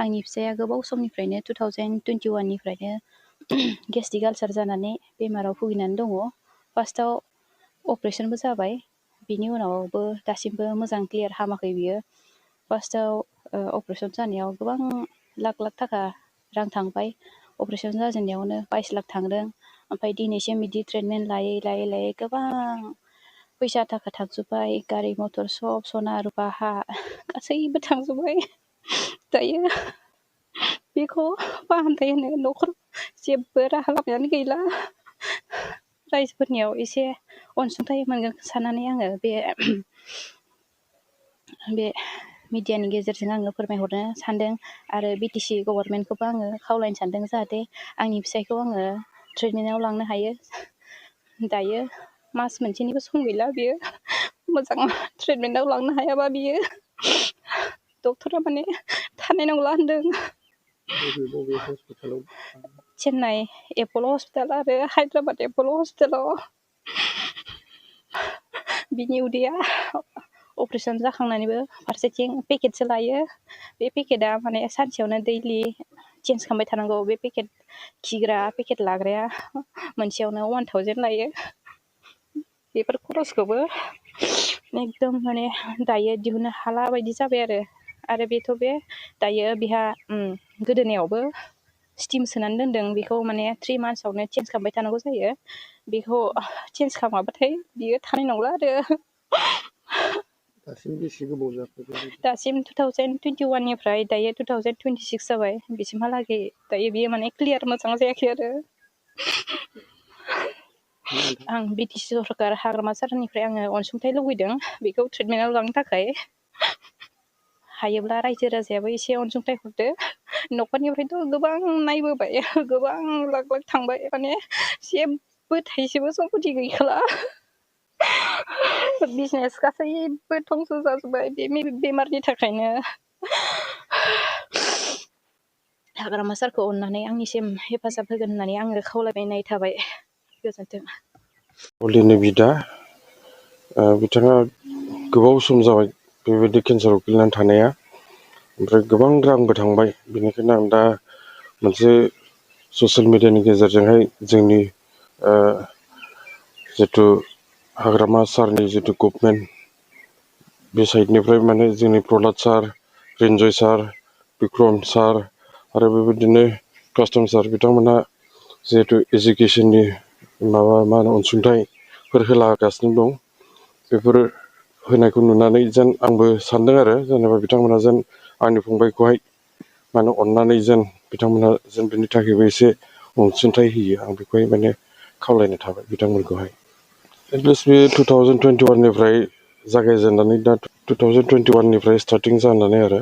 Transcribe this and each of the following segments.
आंनि फिसाया गोबाव समनिफ्रायनो 2021 निफ्रायनो गेस्ट्रिक आलसार जानानै बेमाराव भुगिनानै दङ। फार्स्टआव अपारेशनबो जाबाय, बिनि उनावबो दासिमबो मोजां क्लियार हामाखै बियो। फार्स्टआव अपारेशन जानायाव गोबां लाख थाखा रां थांबाय। अपारेशन जाजेननायावनो 22 लाख थांदों। ओमफ्राय दिनैसिम बिदि ट्रिटमेन्ट लायै गोबां फैसा थाखा थांजोब्बाय। गारि मथर सब सना रुपा हा गासैबो थांजोब्बाय। दायो बेखौ फाहामथाय होनो न'खर जेबो राहा लामायानो गैला। रायजोफोरनियाव एसे अनसुंथाइ मोनगोन साननानै आङो बे मिडियानि गेजेरजों आङो फोरमायहरनो सानदों। आरो BTC गभर्नमेन्टखौबो आङो खावलायनो सानदों जाहाथे आंनि फिसायखौ आङो ट्रिटमेन्टआव लांनो हायो। दायो मास मोनसेनिबो सम गैला बियो मोजां ट्रिटमेन्टआव लांनो हायाबा बियो डक्टरा माने थानाय नंला होनदों। बबे हस्पिटालाव? चेन्नाइ एपल' हस्पिटाल आरो हायद्राबाद एपल' हस्पिटालाव। बिनि उदैया अपारेशन जाखांनानैबो फारसेथिं पेकेटसो लायो। बे पेकेटआ माने सानसेयावनो दैलि चेन्ज खालामबाय थानांगौ। बे पेकेट खिग्रा पेकेट लाग्राया मोनसेयावनो 1000 लायो। बेफोर खरसखौबो एकदम माने दायो दिहुननो हाला बायदि जाबाय आरो बेथ' बे दायो बेहा गोदोनायावबो स्टिम सोनानै दोनदों। बेखौ माने 3 मान्थ्सआवनो चेन्ज खालामबाय थानांगौ जायो। बेखौ चेन्ज खालामाबाथाय बियो थानाय नंला आरो। दासिम बेसे गोबाव जाखो? दासिम 2021 निफ्राय दायो 2026 जाबाय। बिसिमहालागै दायो बियो माने क्लियार मोजां जायाखै आरो। आं BTC सरकार हाग्रामा सारनिफ्राय आङो अनसुंथाइ लुबैदों बेखौ ट्रिटमेन्टआव लांनो थाखाय। हायोब्ला रायजो राजायाबो एसे अनसुंथाइ हरदो। न'खरनिफ्रायथ' गोबां नायबोबाय, गोबां लाख थांबाय, माने जेबो थाइसेबो सम्पति गैखाला। बिजनेस गासैबो धंस जाजोब्बाय बे बेमारनि थाखायनो। हाग्रामा सारखौ अननानै आंनिसिम हेफाजाब होगोन होननानै आङो खावलायनाय थाबाय। गोजोन्थों। हलिनि बिदा बिथाङा गोबाव सम जाबाय बेबायदि केन्साराव गोग्लैनानै थानाया। ओमफ्राय गोबां रांबो थांबाय। बेनिखायनो आं दा मोनसे ससियेल मिडियानि गेजेरजोंहाय जोंनि जिथु हाग्रामा सारनि जिथु गभमेन्ट बे साइडनिफ्राय माने जोंनि प्रहलाद सार, रिन्जय सार, बिक्रम सार आरो बेबायदिनो कास्टम सार बिथांमोनहा जिहेतु एजुकेसननि मा होनो अनसुंथाइफोर होलागासिनो दं। बेफोर होनायखौ नुनानै जेन आंबो सानदों आरो जेनेबा बिथांमोनहा जेन आंनि फंबायखौहाय माने अननानै जेन बिथांमोनहा जेन बिनि थाखायबो एसे अनसुंथाइ होयो। आं बेखौहाय माने खावलायनाय थाबाय बिथांमोनखौहाय। एटलिस्ट बे 2021 निफ्राय जागायजेननानै दा 2021 निफ्राय स्टार्टिं जानानै आरो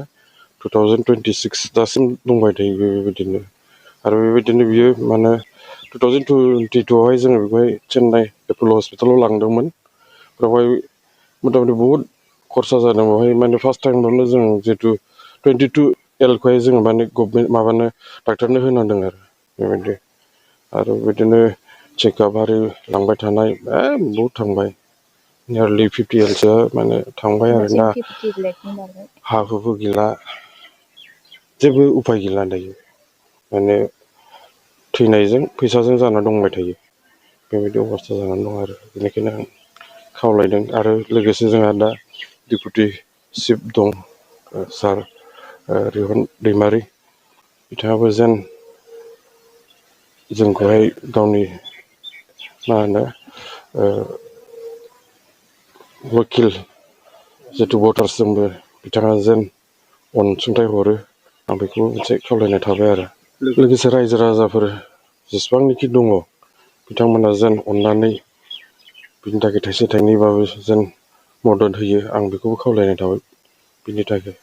2026 दासिम दंबाय थायो बेबायदिनो। आरो बेबायदिनो बियो माने 2022 आवहाय जोङो बेखौहाय चेन्नाइ एपल' हस्पिटालाव लांदोंमोन। बेवहाय मथा मथि बहुद खरसा जादों। बेवहाय माने फार्स्ट टाइमावनो जों जिहेतु 22L खौहाय जोङो माने गभमेन्ट माबानो डाक्टारनो होनांदों आरो बेबायदि। आरो बिदिनो चेकआप आरि लांबाय थानाय बहुद थांबाय। नियारलि 50Lसो माने थांबाय आरोना। 50 लाखनि बारबाय। हा हुबो गैला, जेबो उफाय गैला दायो। माने थैनायजों फैसाजों जाना दंबाय थायो। बेबायदि अबस्था जानानै दं आरो। बेनिखायनो आं खावलायदों। आरो लोगोसे जोंहा दा डिपुटि चिफ दं सार रिहन दैमारि। बिथाङाबो जेन जोंखौहाय गावनि मा होनो वकिल जिथु भटार्सजोंबो बिथाङा जेन अनसुंथाइ हरो। आं बेखौबो मोनसे खावलायनाय थाबाय आरो। लोगोसे रायजो राजाफोर जेसेबांनाखि दङ बिथांमोना जेन अननानै बिनि थाखाय थाइसे थाइनैबाबो जेन मदद होयो। आं बेखौबो खावलायनाय थाबाय बिनि थाखाय।